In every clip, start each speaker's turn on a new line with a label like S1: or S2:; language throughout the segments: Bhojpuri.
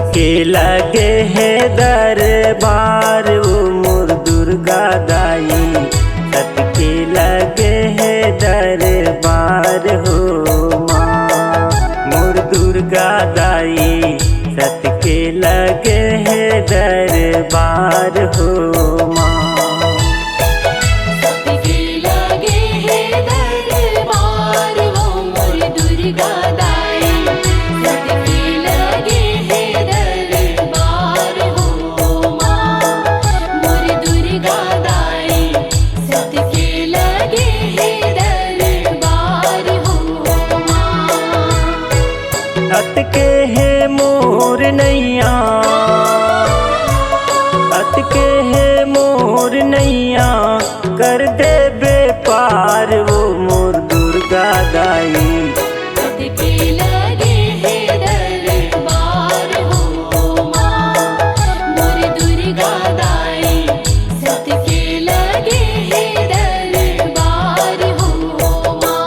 S1: सबके लगे है दरबार वो मोर दुर्गा दाई। सबके लगे है दरबार हो माँ मोर दुर्गा दाई। सबके लगे है दरबार हो माँ। अतके है मोर नैया, अतके है मोर नैया, कर दे बेपार वो मोर दुर्गा दाई।
S2: सबके लगे है दरबार हो माँ मोर दुर्गा दाई। सबके लगे है दरबार हो माँ।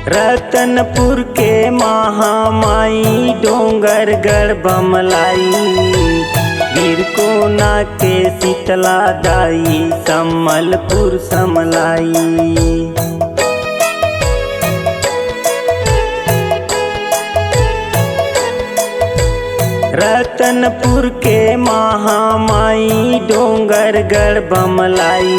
S1: रतनपुर के महामाई डोंगरगढ़ बमलाई। गिरकोना के शीतला दाई सम्मलपुर समलाई। रतनपुर के महामाई डोंगरगढ़ बमलाई।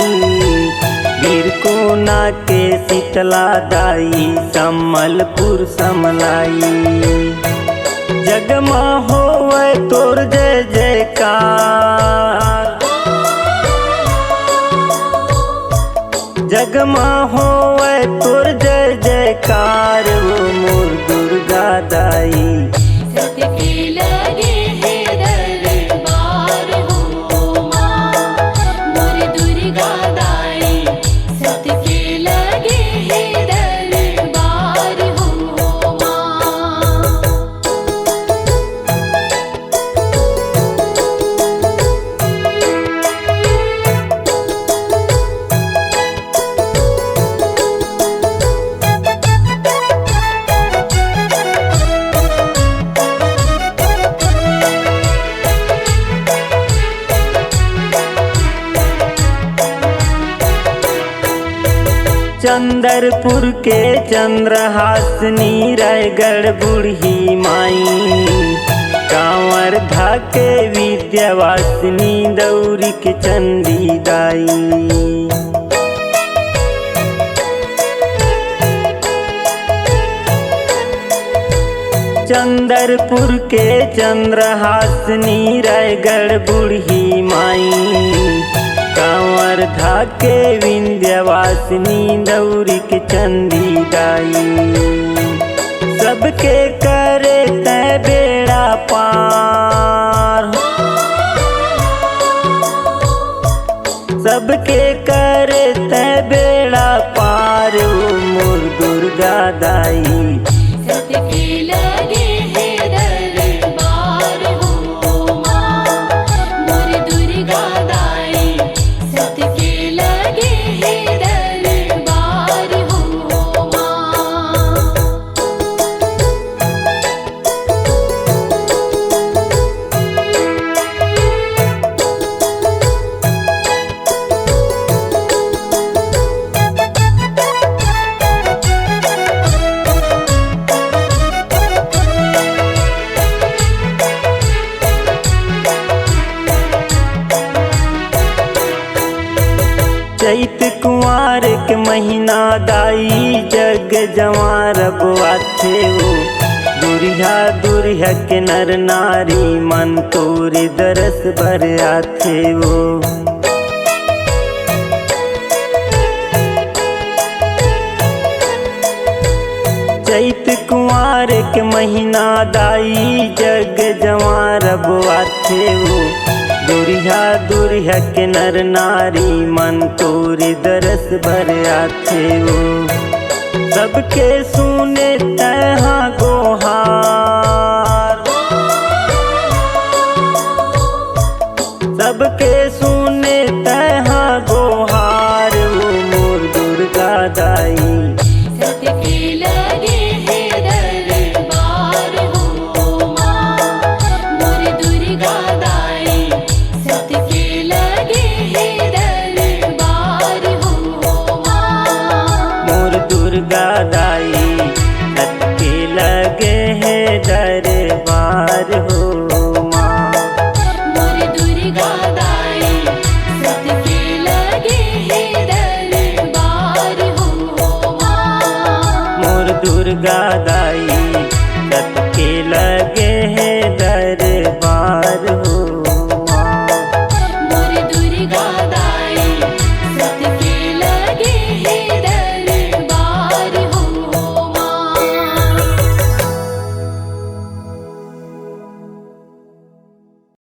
S1: गिरकोना के शीतला दाई सम्मलपुर समलाई। जगमा होवे तोर जय जयकार, जगमा होवे तोर जय जयकार वो मोर दुर्गा दाई।
S2: सबके लगे है दरबार हो माँ मोर दुर्गा दाई। सबके लगे है दरबार हो माँ।
S1: चंदरपुर के चंद्रहासनी रायगढ़ बूढ़ी माई। कांवर धाके विद्यावासिनी दौरी के चंडी दाई। चंदरपुर के चंद्रहासनी रायगढ़ बूढ़ी माई। कांवर धाके विंध्यवासिनी दौरी के चंडी दाई। सबके करे तै बेड़ा पार, सबके करे तै बेड़ा पार वो मोर दुर्गा दाई।
S2: सबके लगे है दरबार हो माँ मोर दुर्गा दाई। सबके लगे है दरबार हो माँ।
S1: चैत कुंवार के महीना दाई जग जवार बुआथे वो। दुरिहा दुरिहा के नर नारी मन तोरे दरस बर आथे वो। चैत कुंवार के महीना दाई जग जवार बुआथे वो। दुरिया दुरिया के नर नारी मन तोरी दरस भर आथे वो सबके सुने तहाँ गोहार सबके सुने तहाँ गोहार वो मोर दुर्गा दाई
S2: सत्य के लगे है दरबार हो माँ मोर दुर्गा दाई सत्य के लगे है दरबार हो माँ
S1: मोर दुर्गा दाई सबके लगे है दरबार हो माँ
S2: मोर दुर्गा दाई सत्य के लगे है दरबार हो माँ
S1: मोर दुर्गा दाई